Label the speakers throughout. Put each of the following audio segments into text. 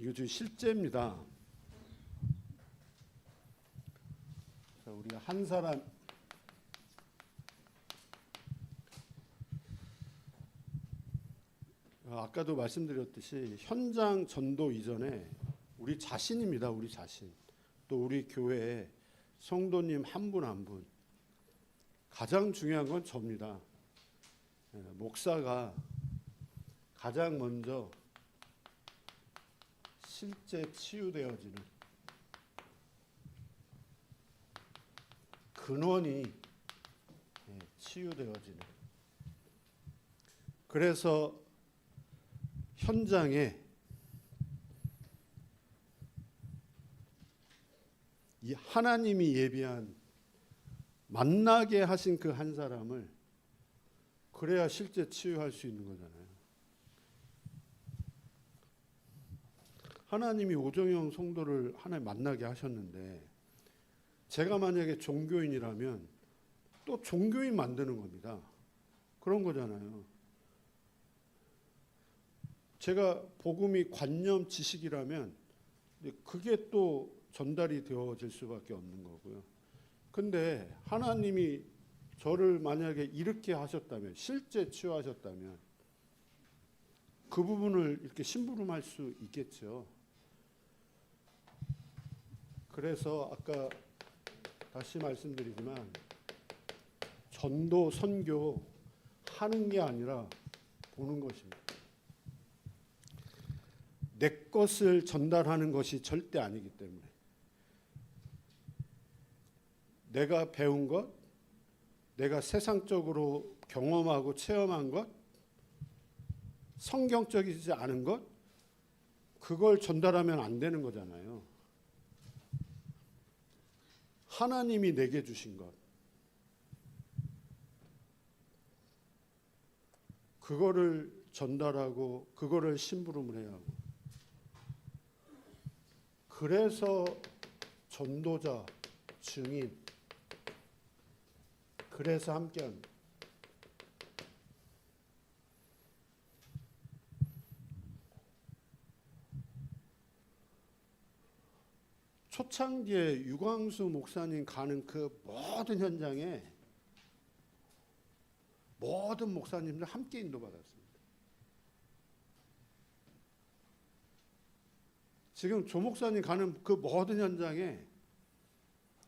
Speaker 1: 이거 지금 실제입니다. 자, 우리가 한 사람 아까도 말씀드렸듯이 현장 전도 이전에 우리 자신입니다. 우리 자신. 또 우리 교회의 성도님 한 분 한 분. 가장 중요한 건 저입니다. 목사가 가장 먼저 실제 치유되어지는 근원이 치유되어지는, 그래서 현장에 이 하나님이 예비한 만나게 하신 그 한 사람을, 그래야 실제 치유할 수 있는 거잖아요. 하나님이 오정영 성도를 하나님 만나게 하셨는데, 제가 만약에 종교인이라면 또 종교인 만드는 겁니다. 그런 거잖아요. 제가 복음이 관념 지식이라면 그게 또 전달이 되어질 수밖에 없는 거고요. 근데 하나님이 저를 만약에 이렇게 하셨다면, 실제 치유하셨다면 그 부분을 이렇게 심부름할 수 있겠죠. 그래서 아까 다시 말씀드리지만 전도, 선교 하는 게 아니라 보는 것입니다. 내 것을 전달하는 것이 절대 아니기 때문에 내가 배운 것, 내가 세상적으로 경험하고 체험한 것, 성경적이지 않은 것, 그걸 전달하면 안 되는 거잖아요. 하나님이 내게 주신 것, 그거를 전달하고 그거를 심부름을 해야 하고, 그래서 전도자, 증인, 그래서 함께합니다. 초창기에 유광수 목사님 가는 그 모든 현장에 모든 목사님들 함께 인도받았습니다. 지금 조 목사님 가는 그 모든 현장에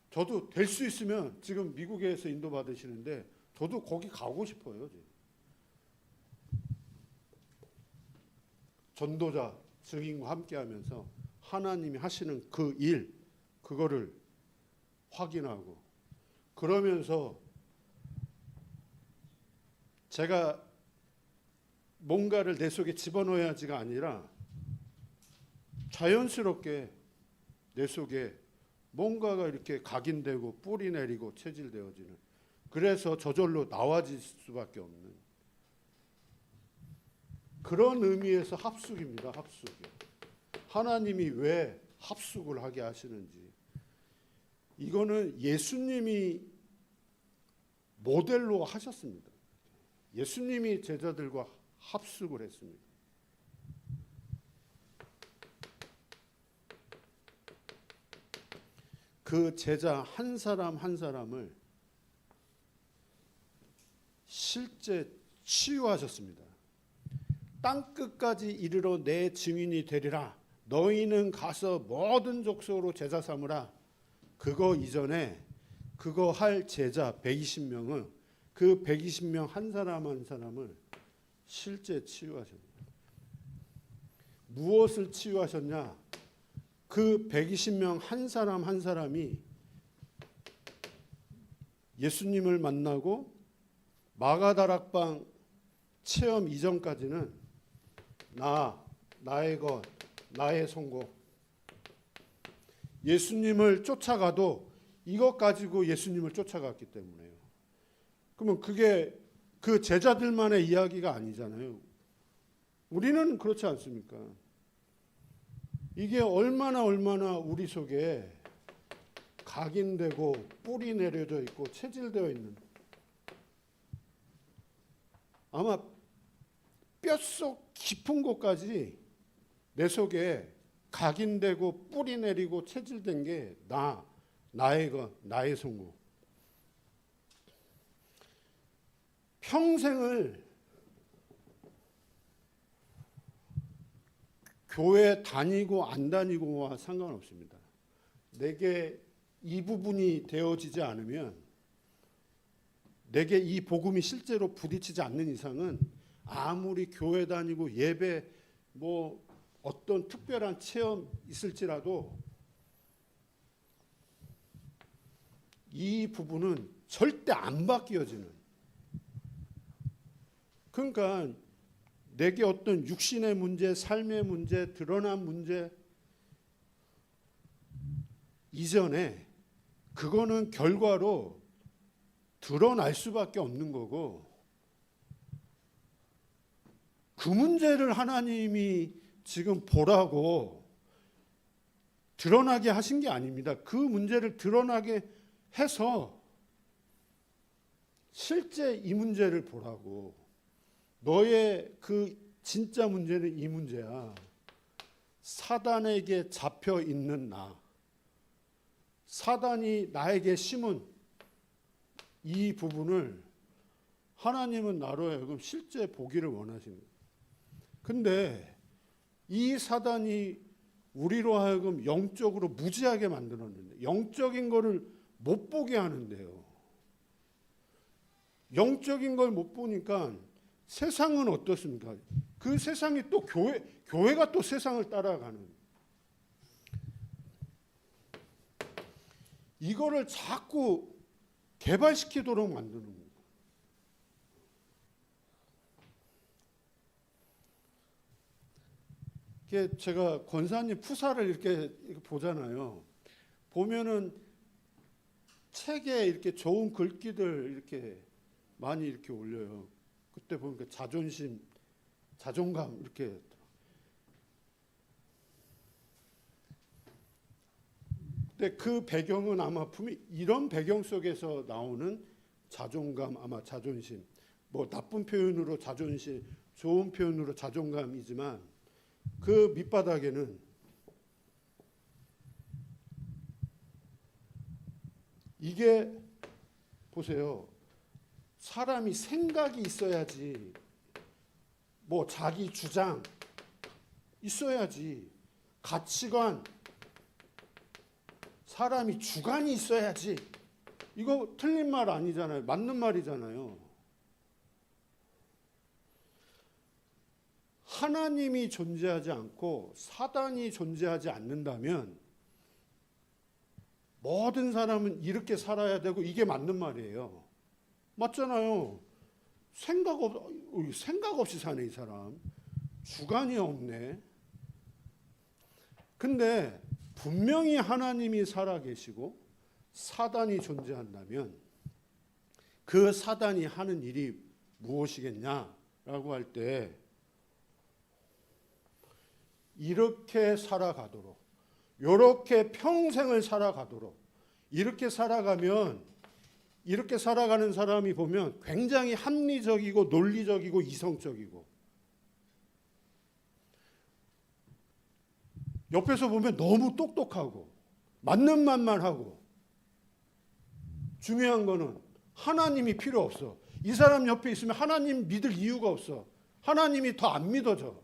Speaker 1: 저도 될 수 있으면, 지금 미국에서 인도받으시는데 저도 거기 가고 싶어요. 지금. 전도자, 증인과 함께하면서 하나님이 하시는 그 일, 그거를 확인하고, 그러면서 제가 뭔가를 내 속에 집어넣어야지가 아니라 자연스럽게 내 속에 뭔가가 이렇게 각인되고 뿌리 내리고 체질되어지는, 그래서 저절로 나와질 수밖에 없는 그런 의미에서 합숙입니다. 합숙이. 하나님이 왜 합숙을 하게 하시는지, 이거는 예수님이 모델로 하셨습니다. 예수님이 제자들과 합숙을 했습니다. 그 제자 한 사람 한 사람을 실제 치유하셨습니다. 땅끝까지 이르러 내 증인이 되리라. 너희는 가서 모든 족속으로 제자 삼으라. 그거 이전에 그거 할 제자 120명은 그 120명 한 사람 한 사람을 실제 치유하셨습니다. 무엇을 치유하셨냐? 그 120명 한 사람 한 사람이 예수님을 만나고 마가다락방 체험 이전까지는 나의 것, 나의 성공. 예수님을 쫓아가도 이것 가지고 예수님을 쫓아갔기 때문에요. 그러면 그게 그 제자들만의 이야기가 아니잖아요. 우리는 그렇지 않습니까? 이게 얼마나 우리 속에 각인되고 뿌리 내려져 있고 체질되어 있는, 아마 뼛속 깊은 곳까지 내 속에 각인되고 뿌리 내리고 체질된 게 나의 성우. 평생을 교회 다니고 안 다니고와 상관없습니다. 내게 이 부분이 되어지지 않으면, 내게 이 복음이 실제로 부딪히지 않는 이상은 아무리 교회 다니고 예배 뭐 어떤 특별한 체험 있을지라도 이 부분은 절대 안 바뀌어지는. 그러니까 내게 어떤 육신의 문제, 삶의 문제, 드러난 문제 이전에 그거는 결과로 드러날 수밖에 없는 거고, 그 문제를 하나님이 지금 보라고 드러나게 하신 게 아닙니다. 그 문제를 드러나게 해서 실제 이 문제를 보라고. 너의 그 진짜 문제는 이 문제야. 사단에게 잡혀 있는 나, 사단이 나에게 심은 이 부분을 하나님은 나로 하여금 실제 보기를 원하시는 거예요. 근데 이 사단이 우리로 하여금 영적으로 무지하게 만들었는데, 영적인 거를 못 보게 하는데요. 영적인 걸 못 보니까 세상은 어떻습니까? 그 세상이 또 교회가 또 세상을 따라가는. 이거를 자꾸 개발시키도록 만드는 거예요. 이게 제가 권사님 푸사를 이렇게 보잖아요. 보면은 책에 이렇게 좋은 글귀들 이렇게 많이 이렇게 올려요. 그때 보니까 자존심, 자존감 이렇게. 근데 그 배경은 아마 분명히 이런 배경 속에서 나오는 자존감, 아마 자존심. 뭐 나쁜 표현으로 자존심, 좋은 표현으로 자존감이지만 그 밑바닥에는 이게 보세요. 사람이 생각이 있어야지, 뭐 자기 주장 있어야지, 가치관, 사람이 주관이 있어야지. 이거 틀린 말 아니잖아요. 맞는 말이잖아요. 하나님이 존재하지 않고 사단이 존재하지 않는다면 모든 사람은 이렇게 살아야 되고 이게 맞는 말이에요. 맞잖아요. 생각 없이 사네 이 사람. 주관이 없네. 근데 분명히 하나님이 살아계시고 사단이 존재한다면 그 사단이 하는 일이 무엇이겠냐라고 할 때, 이렇게 살아가도록, 이렇게 평생을 살아가도록, 이렇게 살아가면, 이렇게 살아가는 사람이 보면 굉장히 합리적이고 논리적이고 이성적이고, 옆에서 보면 너무 똑똑하고 맞는 말만 하고, 중요한 거는 하나님이 필요 없어. 이 사람 옆에 있으면 하나님 믿을 이유가 없어. 하나님이 더 안 믿어져.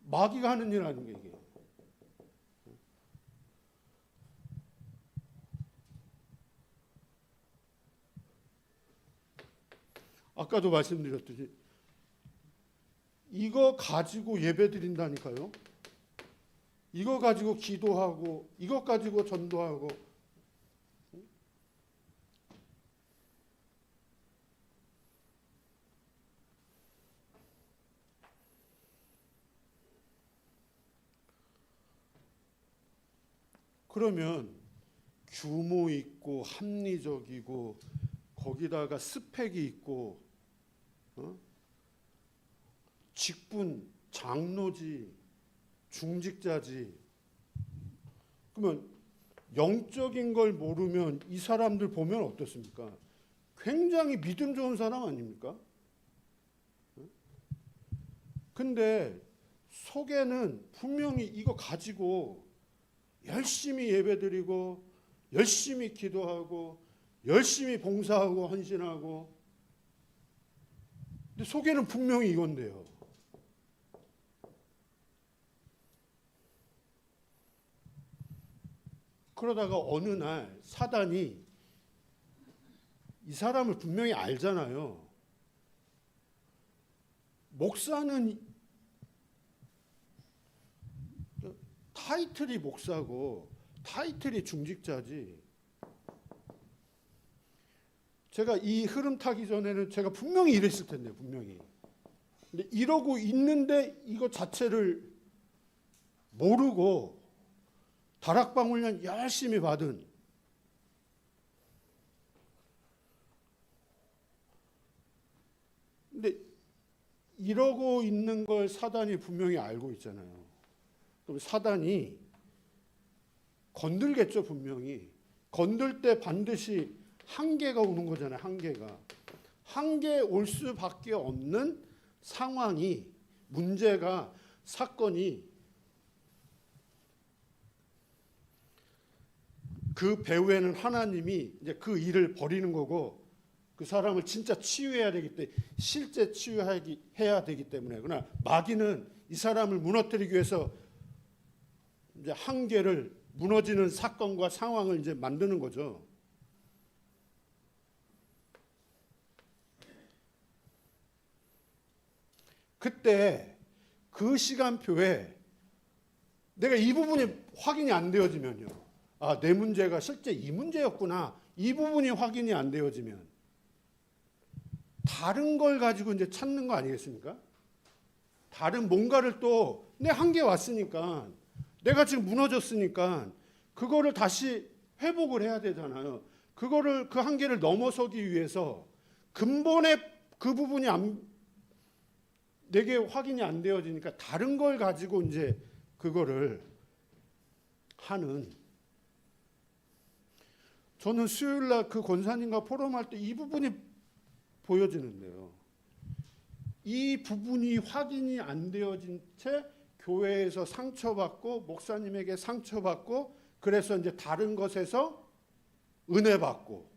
Speaker 1: 마귀가 하는 일 아닌 게 이게. 아까도 말씀드렸듯이 이거 가지고 예배 드린다니까요. 이거 가지고 기도하고, 이거 가지고 전도하고. 그러면 규모 있고 합리적이고 거기다가 스펙이 있고, 직분 장로지, 중직자지. 그러면 영적인 걸 모르면 이 사람들 보면 어떻습니까? 굉장히 믿음 좋은 사람 아닙니까? 근데 속에는 분명히 이거 가지고 열심히 예배드리고 열심히 기도하고 열심히 봉사하고 헌신하고, 근데 속에는 분명히 이건데요. 그러다가 어느 날 사단이, 이 사람을 분명히 알잖아요. 목사는 타이틀이 목사고 타이틀이 중직자지. 제가 이 흐름 타기 전에는 제가 분명히 이랬을 텐데, 분명히. 근데 이러고 있는데 이거 자체를 모르고 다락방 훈련 열심히 받은, 근데 이러고 있는 걸 사단이 분명히 알고 있잖아요. 그럼 사단이 건들겠죠, 분명히. 건들 때 반드시 한계가 오는 거잖아요, 한계가. 한계 올 수밖에 없는 상황이, 문제가, 사건이 그 배후에는 하나님이 이제 그 일을 벌이는 거고, 그 사람을 진짜 치유해야 되기 때문에, 실제 치유해야 되기 때문에. 그러나 마귀는 이 사람을 무너뜨리기 위해서 이제 한계를, 무너지는 사건과 상황을 이제 만드는 거죠. 그때 그 시간표에 내가 이 부분이 확인이 안 되어지면요, 아, 내 문제가 실제 이 문제였구나, 이 부분이 확인이 안 되어지면 다른 걸 가지고 이제 찾는 거 아니겠습니까? 다른 뭔가를 또, 내 한계 왔으니까, 내가 지금 무너졌으니까 그거를 다시 회복을 해야 되잖아요. 그거를, 그 한계를 넘어서기 위해서 근본의 그 부분이 내게 확인이 안 되어지니까 다른 걸 가지고 이제 그거를 하는. 저는 수요일 날 그 권사님과 포럼할 때 이 부분이 보여지는데요. 이 부분이 확인이 안 되어진 채 교회에서 상처받고 목사님에게 상처받고, 그래서 이제 다른 것에서 은혜 받고,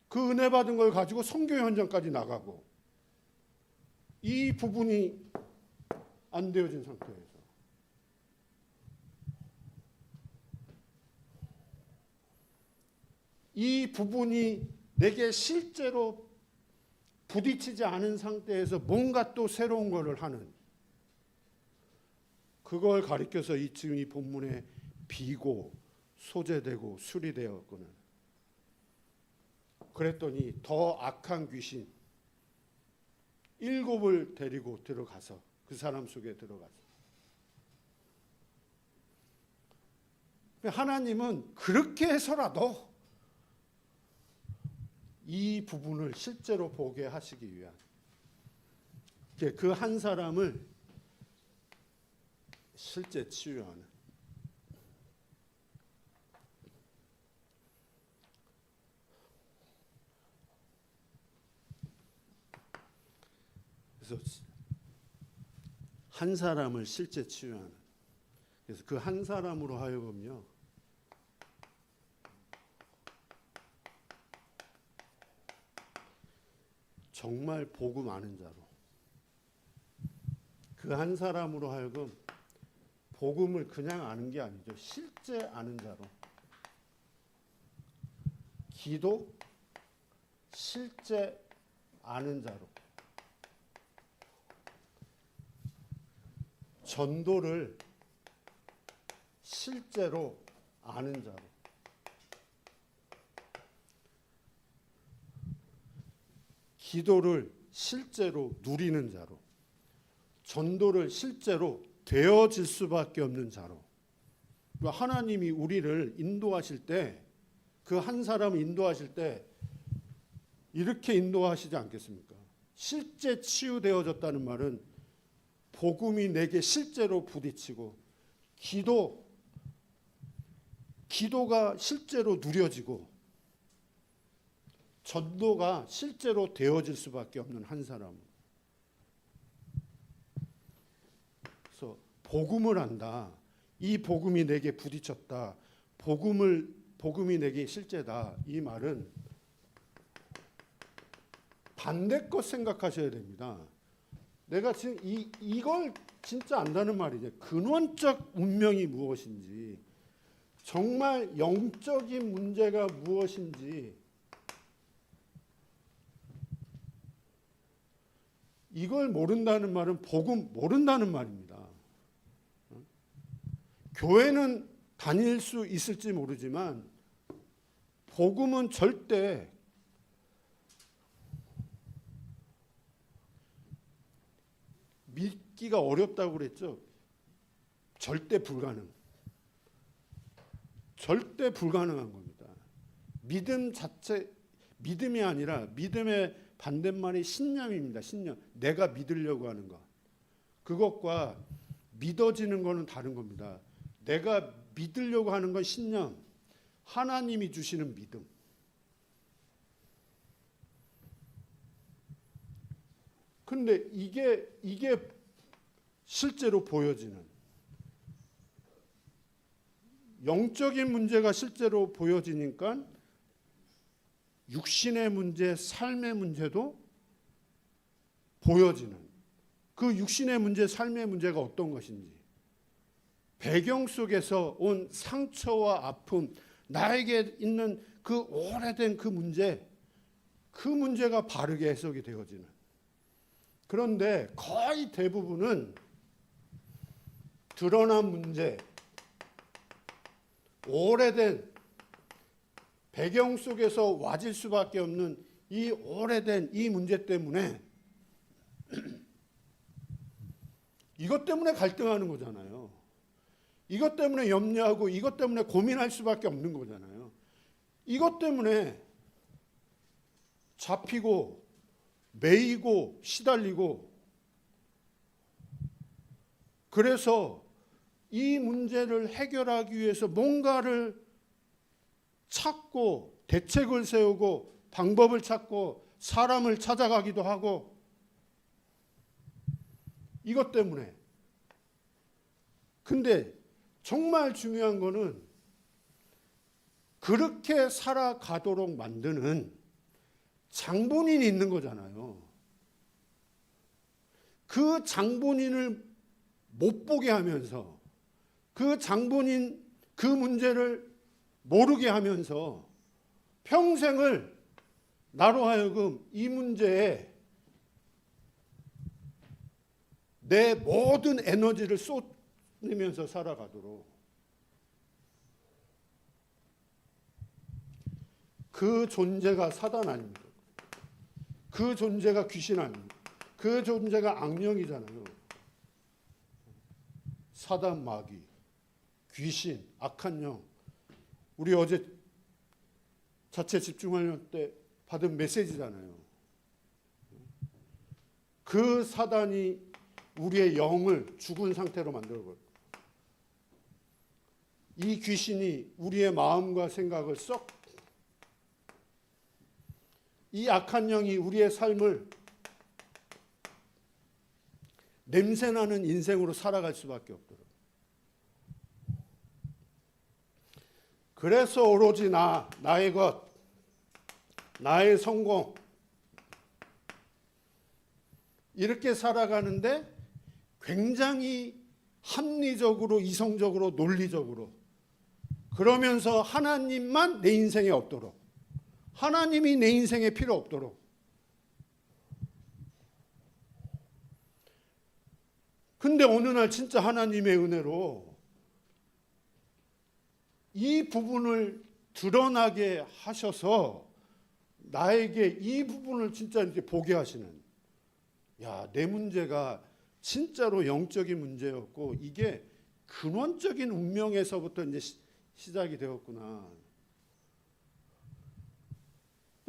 Speaker 1: 그 은혜 받은 걸 가지고 선교 현장까지 나가고, 이 부분이 안 되어진 상태에서 이 부분이 내게 실제로 부딪히지 않은 상태에서 뭔가 또 새로운 것을 하는, 그걸 가리켜서 지금 이 본문에 비고 소재되고 수리되었구나. 그랬더니 더 악한 귀신 7을 데리고 들어가서 그 사람 속에 들어가서, 하나님은 그렇게 해서라도 이 부분을 실제로 보게 하시기 위한, 그 한 사람을 실제 치유하는. 그래서 한 사람을 실제 치유하는. 그래서 그 한 사람으로 하여금요, 정말 복음 아는 자로, 그 한 사람으로 하여금 복음을 그냥 아는 게 아니죠. 실제 아는 자로. 기도 실제 아는 자로. 전도를 실제로 아는 자로. 기도를 실제로 누리는 자로. 전도를 실제로 되어질 수밖에 없는 자로. 하나님이 우리를 인도하실 때, 그 한 사람을 인도하실 때 이렇게 인도하시지 않겠습니까? 실제 치유되어졌다는 말은 복음이 내게 실제로 부딪히고, 기도가 실제로 누려지고, 전도가 실제로 되어질 수밖에 없는 한 사람. 그래서 복음을 안다. 이 복음이 내게 부딪혔다. 복음이 내게 실제다. 이 말은 반대껏 생각하셔야 됩니다. 내가 지금 이걸 진짜 안다는 말이죠. 근원적 운명이 무엇인지, 정말 영적인 문제가 무엇인지, 이걸 모른다는 말은 복음 모른다는 말입니다. 교회는 다닐 수 있을지 모르지만 복음은 절대 믿기가 어렵다고 그랬죠. 절대 불가능. 절대 불가능한 겁니다. 믿음 자체, 믿음이 아니라 믿음의 반대말이 신념입니다. 신념. 내가 믿으려고 하는 것. 그것과 믿어지는 것은 다른 겁니다. 내가 믿으려고 하는 건 신념. 하나님이 주시는 믿음. 근데 이게 실제로 보여지는, 영적인 문제가 실제로 보여지니까 육신의 문제, 삶의 문제도 보여지는, 그 육신의 문제, 삶의 문제가 어떤 것인지, 배경 속에서 온 상처와 아픔, 나에게 있는 그 오래된 그 문제가 바르게 해석이 되어지는. 그런데 거의 대부분은 드러난 문제, 오래된 배경 속에서 와질 수밖에 없는 이 오래된 이 문제 때문에 이것 때문에 갈등하는 거잖아요. 이것 때문에 염려하고 이것 때문에 고민할 수밖에 없는 거잖아요. 이것 때문에 잡히고 매이고 시달리고, 그래서 이 문제를 해결하기 위해서 뭔가를 찾고 대책을 세우고 방법을 찾고 사람을 찾아가기도 하고, 이것 때문에. 근데 정말 중요한 거는 그렇게 살아가도록 만드는 장본인이 있는 거잖아요. 그 장본인을 못 보게 하면서, 그 장본인 그 문제를 모르게 하면서 평생을 나로 하여금 이 문제에 내 모든 에너지를 쏟으면서 살아가도록, 그 존재가 사단 아닙니까? 그 존재가 귀신 아닙니까? 그 존재가 악령이잖아요. 사단, 마귀, 귀신, 악한 영. 우리 어제 자체 집중하려는 때 받은 메시지잖아요. 그 사단이 우리의 영을 죽은 상태로 만들어버려요. 이 귀신이 우리의 마음과 생각을 이 악한 영이 우리의 삶을 냄새나는 인생으로 살아갈 수밖에 없도록. 그래서 오로지 나의 것, 나의 성공, 이렇게 살아가는데 굉장히 합리적으로, 이성적으로, 논리적으로, 그러면서 하나님만 내 인생에 없도록, 하나님이 내 인생에 필요 없도록. 근데 어느 날 진짜 하나님의 은혜로 이 부분을 드러나게 하셔서 나에게 이 부분을 진짜 이렇게 보게 하시는, 야, 내 문제가 진짜로 영적인 문제였고 이게 근원적인 운명에서부터 이제 시작이 되었구나.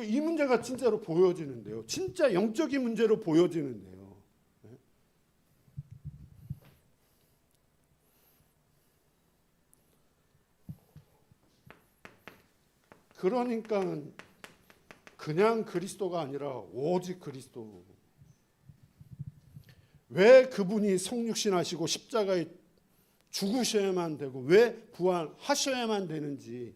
Speaker 1: 이 문제가 진짜로 보여지는데요. 진짜 영적인 문제로 보여지는데요. 그러니까 그냥 그리스도가 아니라 오직 그리스도. 왜 그분이 성육신하시고 십자가에 죽으셔야만 되고 왜 부활하셔야만 되는지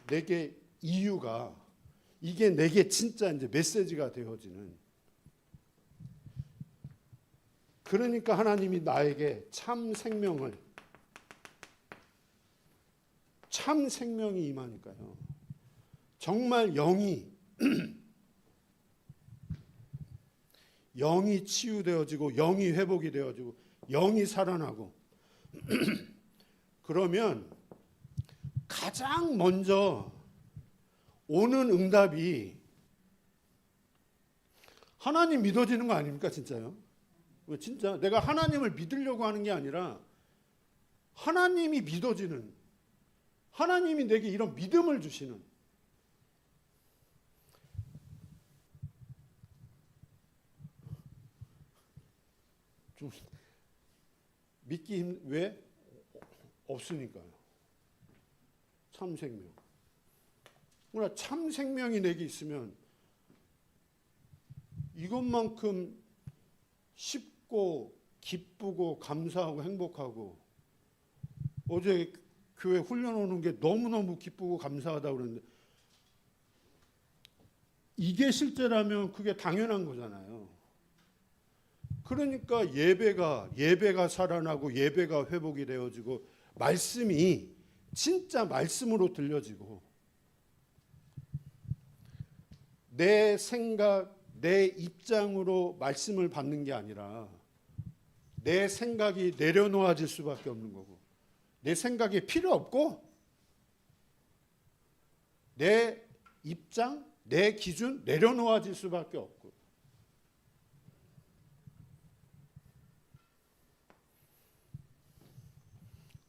Speaker 1: 내게 이유가 이게 내게 진짜 이제 메시지가 되어지는. 그러니까 하나님이 나에게 참 생명이 임하니까요. 정말 영이 치유되어지고 영이 회복이 되어지고 영이 살아나고 그러면 가장 먼저 오는 응답이 하나님 믿어지는 거 아닙니까? 진짜요? 진짜 내가 하나님을 믿으려고 하는 게 아니라 하나님이 믿어지는, 하나님이 내게 이런 믿음을 주시는. 좀 믿기 왜? 없으니까요. 참 생명. 그러나 참 생명이 내게 있으면 이것만큼 쉽고 기쁘고 감사하고 행복하고, 어제 교회 훈련 오는 게 너무너무 기쁘고 감사하다고 그러는데 이게 실제라면 그게 당연한 거잖아요. 그러니까 예배가 살아나고 예배가 회복이 되어지고 말씀이 진짜 말씀으로 들려지고 내 생각, 내 입장으로 말씀을 받는 게 아니라 내 생각이 내려놓아질 수밖에 없는 거고 내 생각이 필요 없고 내 입장, 내 기준 내려놓아질 수밖에 없고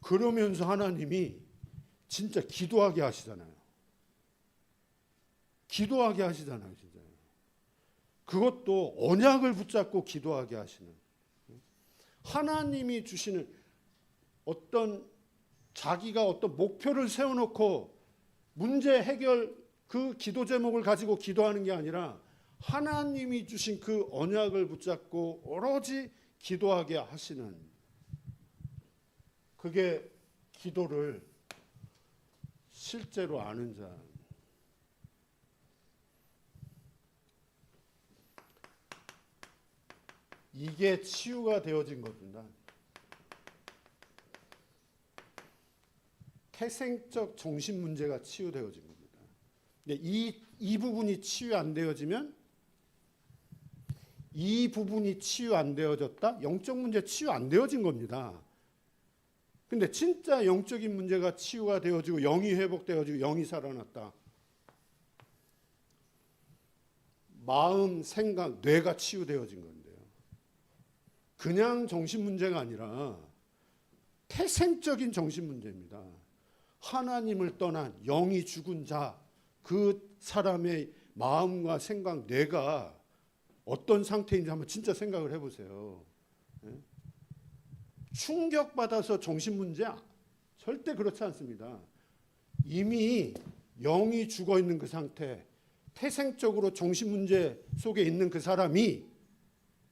Speaker 1: 그러면서 하나님이 진짜 기도하게 하시잖아요. 기도하게 하시잖아요. 진짜. 그것도 언약을 붙잡고 기도하게 하시는. 하나님이 주시는 어떤 자기가 어떤 목표를 세워놓고 문제 해결 그 기도 제목을 가지고 기도하는 게 아니라 하나님이 주신 그 언약을 붙잡고 오로지 기도하게 하시는. 그게 기도를 실제로 아는 자. 이게 치유가 되어진 겁니다. 태생적 정신 문제가 치유되어진 겁니다. 근데 이 부분이 치유 안 되어지면 이 부분이 치유 안 되어졌다? 영적 문제 치유 안 되어진 겁니다. 근데 진짜 영적인 문제가 치유가 되어지고 영이 회복되어지고 영이 살아났다. 마음, 생각, 뇌가 치유되어진 건데요. 그냥 정신 문제가 아니라 태생적인 정신 문제입니다. 하나님을 떠난 영이 죽은 자, 그 사람의 마음과 생각, 뇌가 어떤 상태인지 한번 진짜 생각을 해보세요. 충격받아서 정신 문제 절대 그렇지 않습니다. 이미 영이 죽어 있는 그 상태, 태생적으로 정신 문제 속에 있는 그 사람이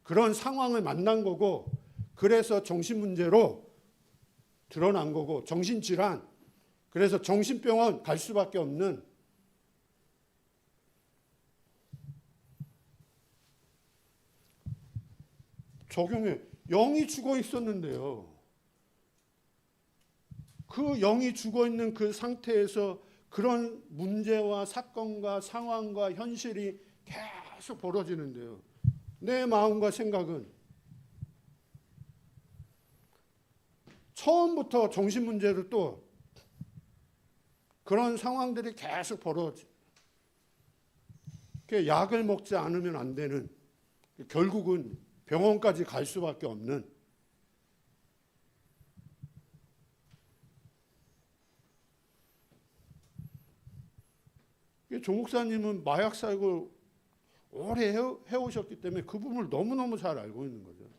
Speaker 1: 그런 상황을 만난 거고, 그래서 정신 문제로 드러난 거고, 정신질환, 그래서 정신병원 갈 수밖에 없는. 적용해. 영이 죽어 있었는데요. 그 영이 죽어 있는 그 상태에서 그런 문제와 사건과 상황과 현실이 계속 벌어지는데요. 내 마음과 생각은 처음부터 정신 문제로 또 그런 상황들이 계속 벌어지. 약을 먹지 않으면 안 되는, 결국은 병원까지 갈 수밖에 없는. 조 목사님은 마약 사역을 오래 해오셨기 때문에 그 부분을 너무너무 잘 알고 있는 거죠.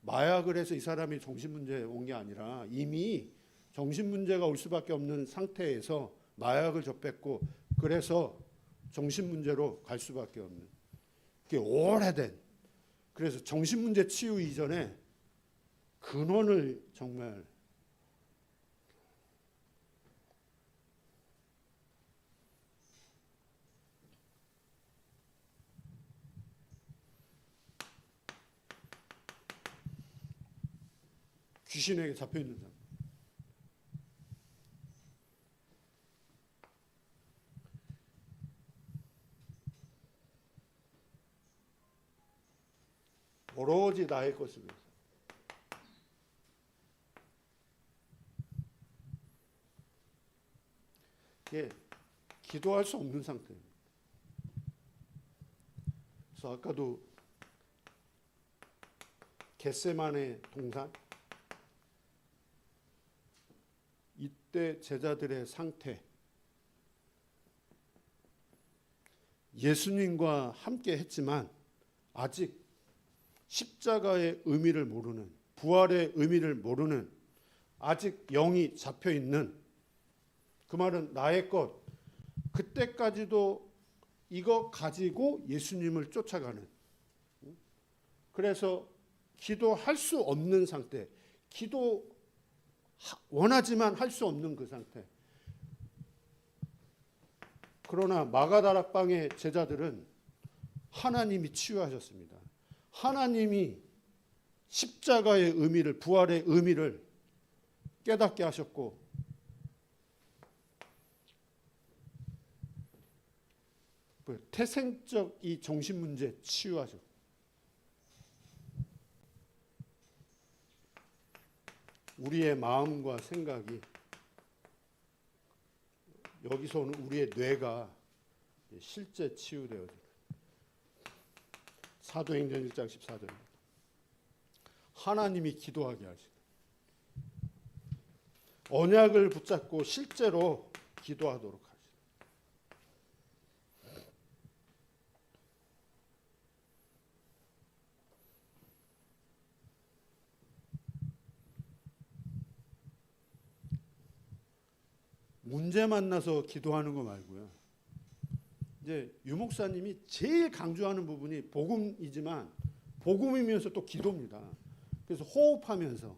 Speaker 1: 마약을 해서 이 사람이 정신문제에 온 게 아니라 이미 정신문제가 올 수밖에 없는 상태에서 마약을 접했고 그래서 정신 문제로 갈 수밖에 없는, 그게 오래된, 그래서 정신 문제 치유 이전에 근원을 정말 귀신에게 잡혀 있는 사람. 오로지 나의 것을 위해서. 이게 기도할 수 없는 상태입니다. 그래서 아까도 겟세마네 동산, 이때 제자들의 상태, 예수님과 함께 했지만 아직 십자가의 의미를 모르는, 부활의 의미를 모르는, 아직 영이 잡혀 있는, 그 말은 나의 것, 그때까지도 이거 가지고 예수님을 쫓아가는, 그래서 기도할 수 없는 상태, 기도 원하지만 할 수 없는 그 상태. 그러나 마가다락방의 제자들은 하나님이 치유하셨습니다. 하나님이 십자가의 의미를, 부활의 의미를 깨닫게 하셨고, 태생적 이 정신 문제 치유하셨고, 우리의 마음과 생각이, 여기서는 우리의 뇌가 실제 치유되어집니다. 사도행전 1장 14절입니다. 하나님이 기도하게 하시고 언약을 붙잡고 실제로 기도하도록 하시고, 문제 만나서 기도하는 거 말고요. 이제 유 목사님이 제일 강조하는 부분이 복음이지만 복음이면서 또 기도입니다. 그래서 호흡하면서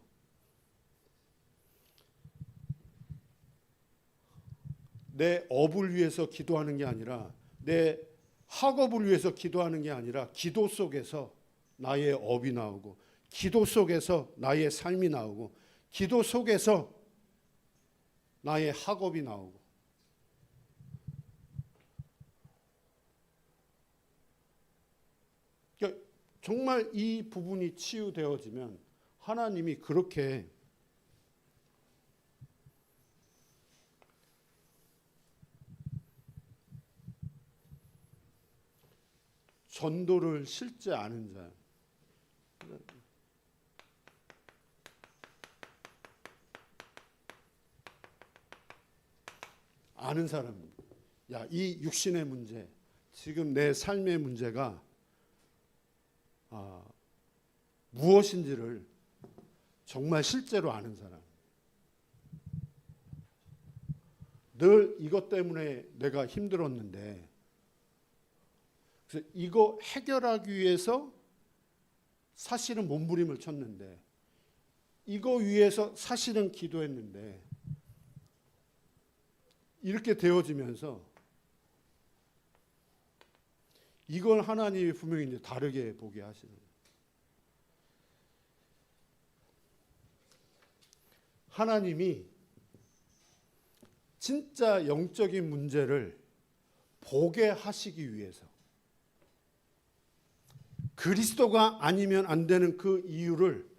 Speaker 1: 내 업을 위해서 기도하는 게 아니라, 내 학업을 위해서 기도하는 게 아니라, 기도 속에서 나의 업이 나오고, 기도 속에서 나의 삶이 나오고, 기도 속에서 나의 학업이 나오고, 그러니까 정말 이 부분이 치유되어지면 하나님이 그렇게 전도를 실제 아는 자, 아는 사람입니다. 야, 이 육신의 문제, 지금 내 삶의 문제가 무엇인지를 정말 실제로 아는 사람. 늘 이것 때문에 내가 힘들었는데, 그래서 이거 해결하기 위해서 사실은 몸부림을 쳤는데, 이거 위해서 사실은 기도했는데, 이렇게 되어지면서 이걸 하나님이 분명히 이제 다르게 보게 하시는, 하나님이 진짜 영적인 문제를 보게 하시기 위해서, 그리스도가 아니면 안 되는 그 이유를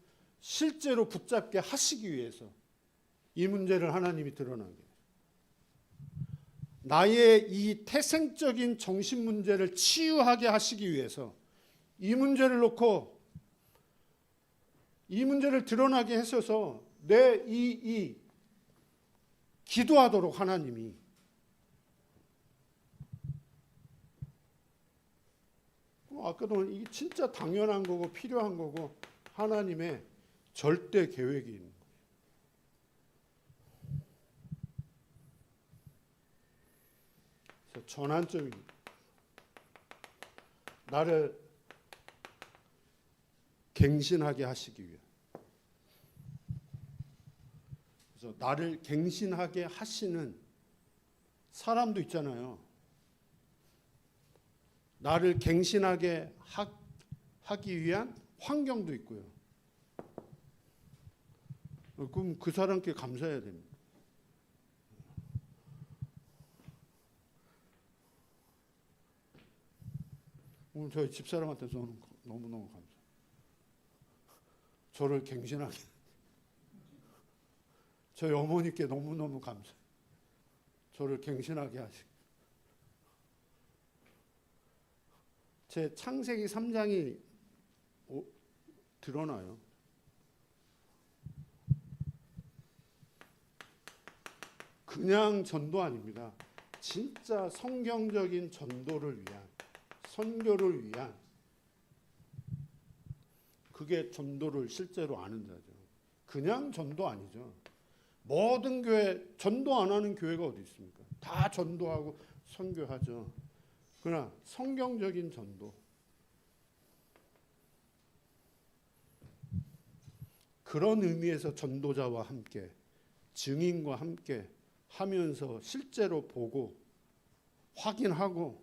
Speaker 1: 실제로 붙잡게 하시기 위해서 이 문제를 하나님이 드러나게, 나의 이 태생적인 정신 문제를 치유하게 하시기 위해서 이 문제를 놓고 이 문제를 드러나게 하셔서 내 이 기도하도록 하나님이, 아까도 이게 진짜 당연한 거고 필요한 거고 하나님의 절대 계획이 있는 거예요. 전환점입니다. 나를 갱신하게 하시기 위해. 그래서 나를 갱신하게 하시는 사람도 있잖아요. 나를 갱신하게 하기 위한 환경도 있고요. 그럼 그 사람께 감사해야 됩니다. 오늘 저희 집사람한테 저는 너무너무 감사해요. 저를 갱신하게. 저희 어머니께 너무너무 감사해요. 저를 갱신하게 하시고. 제 창세기 3장이 드러나요. 그냥 전도 아닙니다. 진짜 성경적인 전도를 위한, 선교를 위한, 그게 전도를 실제로 아는 자죠. 그냥 전도 아니죠. 모든 교회, 전도 안 하는 교회가 어디 있습니까? 다 전도하고 선교하죠. 그러나 성경적인 전도, 그런 의미에서 전도자와 함께, 증인과 함께 하면서 실제로 보고 확인하고,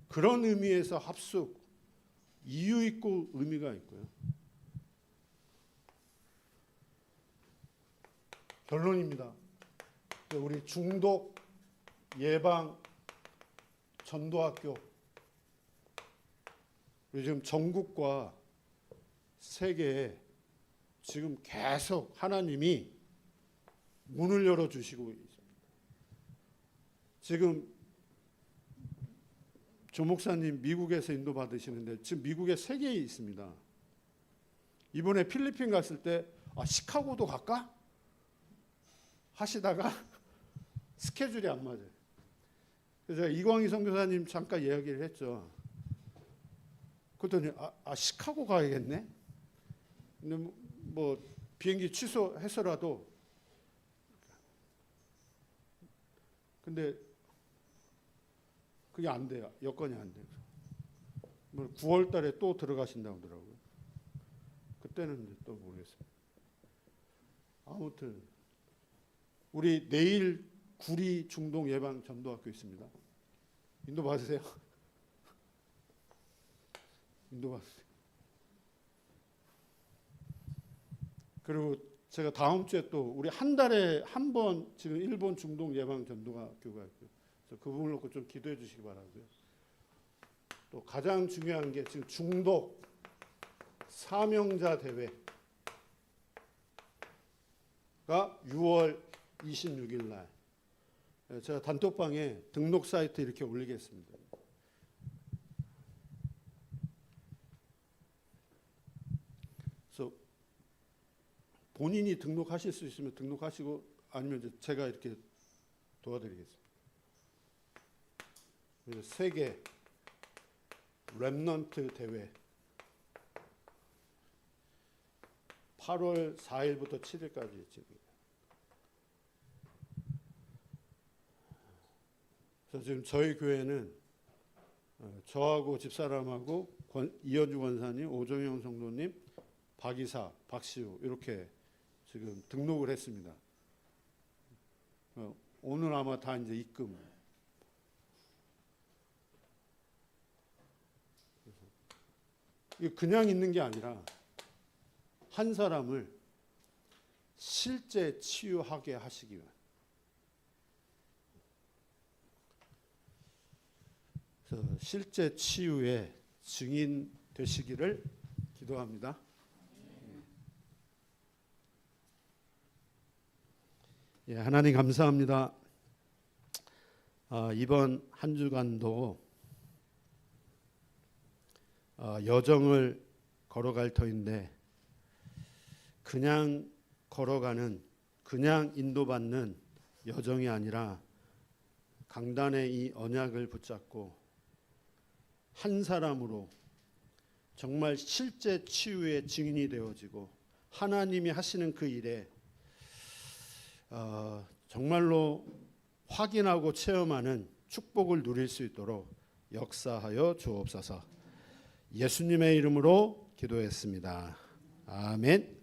Speaker 1: 그런 의미에서 합숙, 이유 있고 의미가 있고요. 결론입니다. 우리 중독 예방 전도학교, 요즘 전국과 세계에 지금 계속 하나님이 문을 열어주시고 있습니다. 지금 조 목사님 미국에서 인도 받으시는데 지금 미국에 3개에 있습니다. 이번에 필리핀 갔을 때 시카고도 갈까? 하시다가 스케줄이 안 맞아요. 그래서 이광희 선교사님 잠깐 이야기를 했죠. 그랬더니 시카고 가야겠네. 근데 뭐 비행기 취소해서라도, 근데 그게 안 돼요. 여건이 안 돼요. 뭐 9월 달에 또 들어가신다고 하더라고요. 그때는 또 모르겠습니다. 아무튼 우리 내일 구리 중동 예방 전도학교 있습니다. 인도 받으세요. 인도 받으세요. 그리고 제가 다음 주에 또 우리 한 달에 한 번 지금 일본 중동 예방 전도학교가 있고요. 그 부분을 놓고 좀 기도해 주시기 바라고요. 또 가장 중요한 게 지금 중독 사명자 대회가 6월 26일 날 제가 단톡방에 등록 사이트 이렇게 올리겠습니다. 그래서 본인이 등록하실 수 있으면 등록하시고, 아니면 이제 제가 이렇게 도와드리겠습니다. 세계 렘넌트 대회 8월 4일부터 7일까지 지금. 그래서 지금 저희 교회는 저하고 집사람하고 이현주 권사님, 오정영 성도님, 박이사, 박시우 이렇게 지금 등록을 했습니다. 오늘 아마 다 이제 입금. 그냥 있는 게 아니라 한 사람을 실제 치유하게 하시기 위한. 그래서 실제 치유의 증인 되시기를 기도합니다. 예, 하나님 감사합니다. 이번 한 주간도 여정을 걸어갈 터인데, 그냥 걸어가는, 그냥 인도받는 여정이 아니라 강단의 이 언약을 붙잡고 한 사람으로 정말 실제 치유의 증인이 되어지고, 하나님이 하시는 그 일에 정말로 확인하고 체험하는 축복을 누릴 수 있도록 역사하여 주옵소서. 예수님의 이름으로 기도했습니다. 아멘.